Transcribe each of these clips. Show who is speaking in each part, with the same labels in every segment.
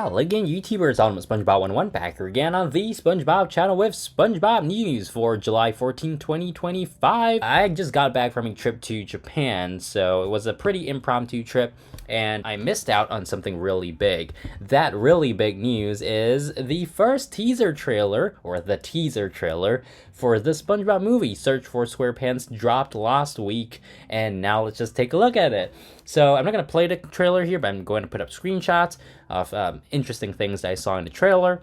Speaker 1: Hello again, YouTubers, Ultimate SpongeBob 101 back here again on the SpongeBob channel with SpongeBob news for July 14, 2025. I just got back from a trip to Japan, so it was a pretty impromptu trip, and I missed out on something really big. That really big news is the first teaser trailer, or the teaser trailer, for the SpongeBob movie, Search for SquarePants, dropped last week, and now let's just take a look at it. So I'm not going to play the trailer here, but I'm going to put up screenshots of interesting things that I saw in the trailer.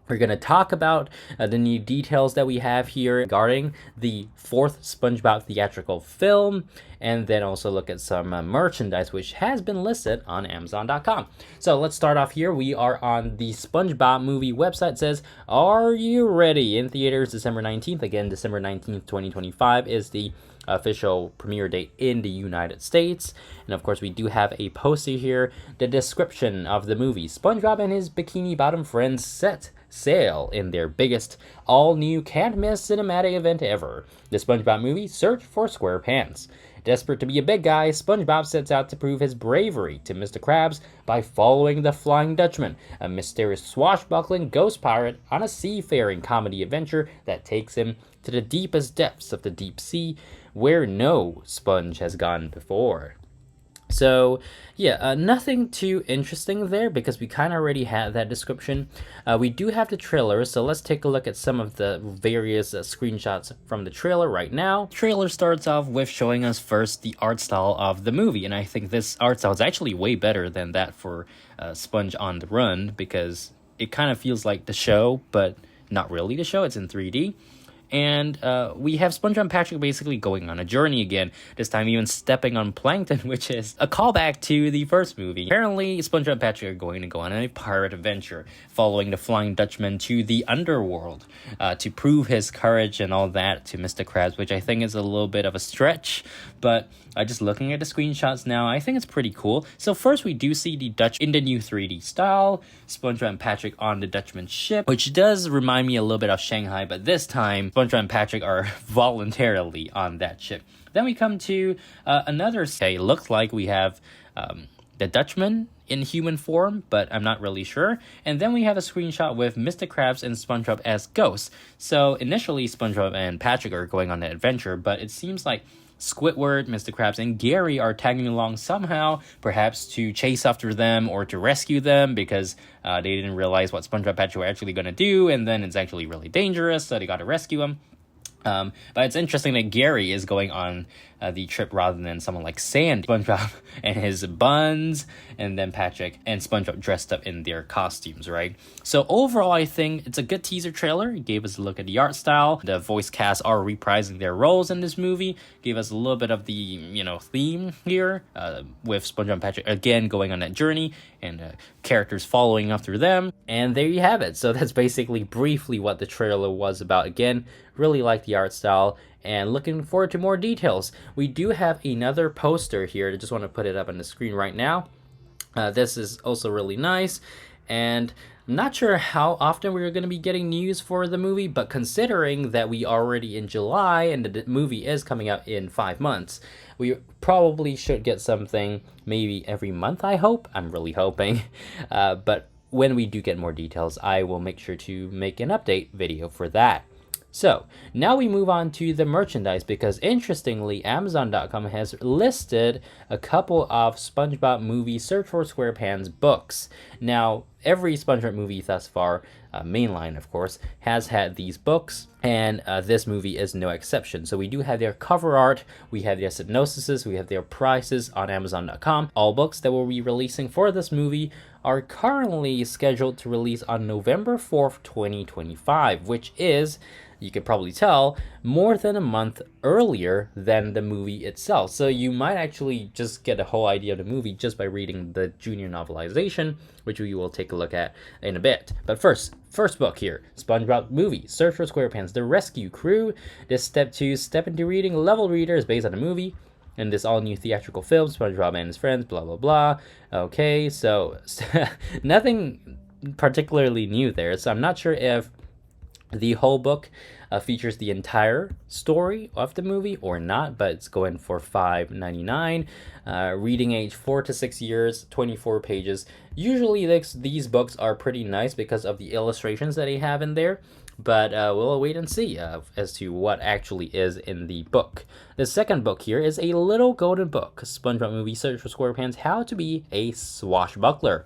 Speaker 1: We're going to talk about the new details that we have here regarding the fourth SpongeBob theatrical film, and then also look at some merchandise which has been listed on Amazon.com. So let's start off here. We are on the SpongeBob Movie website. It says, "Are you ready?" In theaters December 19th. Again, December 19th, 2025 is the official premiere date in the United States. And of course, we do have a poster here. The description of the movie: SpongeBob and his bikini bottom friends set sail in their biggest all-new can't-miss cinematic event ever, the SpongeBob movie, Search for SquarePants. Desperate to be a big guy, SpongeBob sets out to prove his bravery to Mr. Krabs by following the Flying Dutchman, a mysterious swashbuckling ghost pirate, on a seafaring comedy adventure that takes him to the deepest depths of the deep sea, where no sponge has gone before. So, yeah, nothing too interesting there because we kind of already had that description. We do have the trailer, so let's take a look at some of the various screenshots from the trailer right now. The trailer starts off with showing us first the art style of the movie, and I think this art style is actually way better than that for Sponge on the Run, because it kind of feels like the show, but not really the show. It's in 3D. And we have SpongeBob and Patrick basically going on a journey again, this time even stepping on plankton, which is a callback to the first movie. Apparently, SpongeBob and Patrick are going to go on a pirate adventure, following the Flying Dutchman to the underworld to prove his courage and all that to Mr. Krabs, which I think is a little bit of a stretch, but just looking at the screenshots now, I think it's pretty cool. So first we do see the Dutch in the new 3D style, SpongeBob and Patrick on the Dutchman ship, which does remind me a little bit of Shanghai, but this time SpongeBob and Patrick are voluntarily on that ship. Then we come to another say, looks like we have the Dutchman in human form, but I'm not really sure. And then we have a screenshot with Mr. Krabs and SpongeBob as ghosts. So initially SpongeBob and Patrick are going on an adventure, but it seems like Squidward, Mr. Krabs, and Gary are tagging along somehow, perhaps to chase after them or to rescue them, because they didn't realize what SpongeBob and Patrick were actually going to do, and then it's actually really dangerous, so they got to rescue him. But it's interesting that Gary is going on the trip rather than someone like Sandy. SpongeBob and his buns, and then Patrick and SpongeBob dressed up in their costumes, right? So overall, I think it's a good teaser trailer. It gave us a look at the art style. The voice cast are reprising their roles in this movie. Gave us a little bit of the, theme here, with SpongeBob and Patrick again going on that journey, and characters following up through them. And there you have it. So that's basically briefly what the trailer was about. Again, really like the art style, and looking forward to more details. We do have another poster here. I just want to put it up on the screen right now. This is also really nice, and I'm not sure how often we're going to be getting news for the movie, but considering that we are already in July and the movie is coming out in 5 months, we probably should get something maybe every month, I hope. I'm really hoping. But when we do get more details, I will make sure to make an update video for that. So, now we move on to the merchandise, because interestingly, Amazon.com has listed a couple of SpongeBob Movie Search for SquarePants books. Now, every SpongeBob movie thus far, mainline of course, has had these books, and this movie is no exception. So we do have their cover art, we have their synopsis, we have their prices on Amazon.com. All books that we'll be releasing for this movie are currently scheduled to release on November 4th, 2025, which is, you could probably tell, more than a month earlier than the movie itself. So you might actually just get a whole idea of the movie just by reading the junior novelization, which we will take a look at in a bit. But first book here, SpongeBob Movie, Search for SquarePants, The Rescue Crew. This step into reading level reader is based on the movie, and this all-new theatrical film, SpongeBob and his friends, blah, blah, blah. Okay, so nothing particularly new there. So I'm not sure if the whole book features the entire story of the movie or not, but it's going for $5.99. Reading age 4 to 6 years, 24 pages. Usually these books are pretty nice because of the illustrations that they have in there, but we'll wait and see as to what actually is in the book. The second book here is A Little Golden Book, SpongeBob Movie Search for SquarePants, How to Be a Swashbuckler.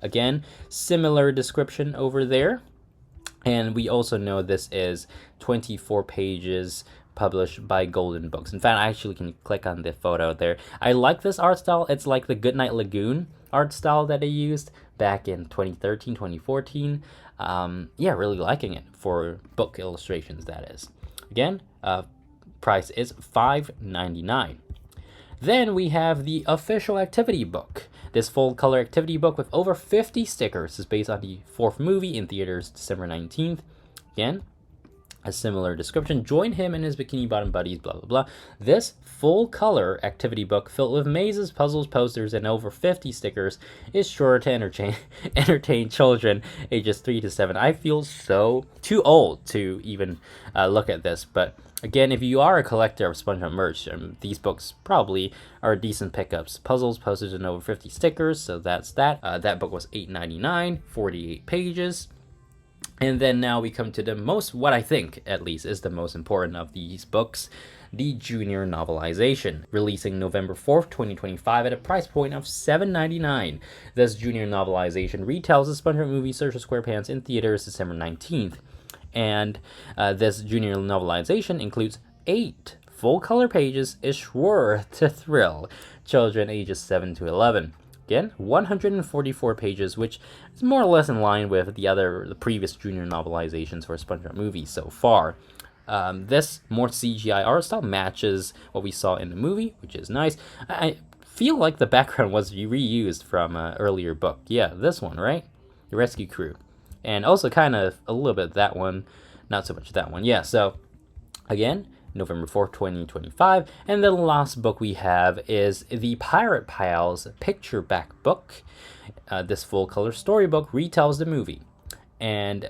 Speaker 1: Again, similar description over there. And we also know this is 24 pages published by Golden Books. In fact, I actually can click on the photo there. I like this art style. It's like the Goodnight Lagoon art style that they used back in 2013, 2014. Yeah, really liking it for book illustrations, that is. Again, price is $5.99. Then we have the official activity book. This full color activity book with over 50 stickers is based on the fourth movie in theaters December 19th. Again, a similar description. Join him and his Bikini Bottom buddies, blah, blah, blah. This full color activity book filled with mazes, puzzles, posters, and over 50 stickers is sure to entertain children ages 3 to 7. I feel so too old to even look at this, but again, if you are a collector of SpongeBob merch, these books probably are decent pickups. Puzzles, posters, and over 50 stickers, so that's that. That book was $8.99, 48 pages. And then now we come to the most, what I think at least is the most important of these books, the Junior Novelization, releasing November 4th, 2025 at a price point of $7.99. This Junior Novelization retells the SpongeBob Movie Search for SquarePants in theaters December 19th. And this Junior Novelization includes 8 full-color pages, is sure to thrill children ages 7 to 11. Again, 144 pages, which is more or less in line with the previous Junior Novelizations for SpongeBob Movie so far. This more CGI art style matches what we saw in the movie, which is nice. I feel like the background was reused from an earlier book. Yeah, this one, right? The Rescue Crew. And also kind of a little bit that one, not so much that one. Yeah, so again, November 4th, 2025. And the last book we have is the Pirate Pals Picture Back book. This full color storybook retells the movie and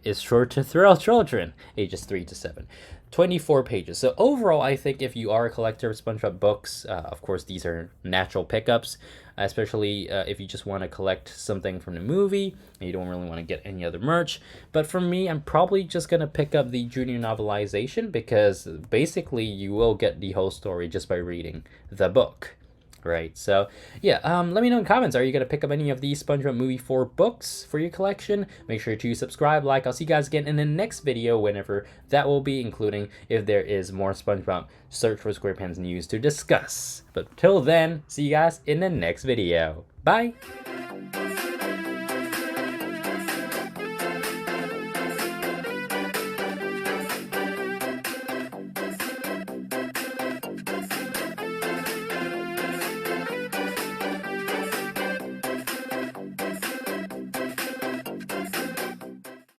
Speaker 1: is sure to thrill children ages 3 to 7. 24 pages. So overall, I think if you are a collector of SpongeBob books, of course, these are natural pickups, especially if you just want to collect something from the movie and you don't really want to get any other merch. But for me, I'm probably just going to pick up the Junior Novelization because basically you will get the whole story just by reading the book. Right, so yeah, let me know in the comments, are you going to pick up any of these SpongeBob Movie 4 books for your collection? Make sure to subscribe, like. I'll see you guys again in the next video, whenever that will be, including if there is more SpongeBob Search for SquarePants news to discuss. But till then, see you guys in the next video. Bye!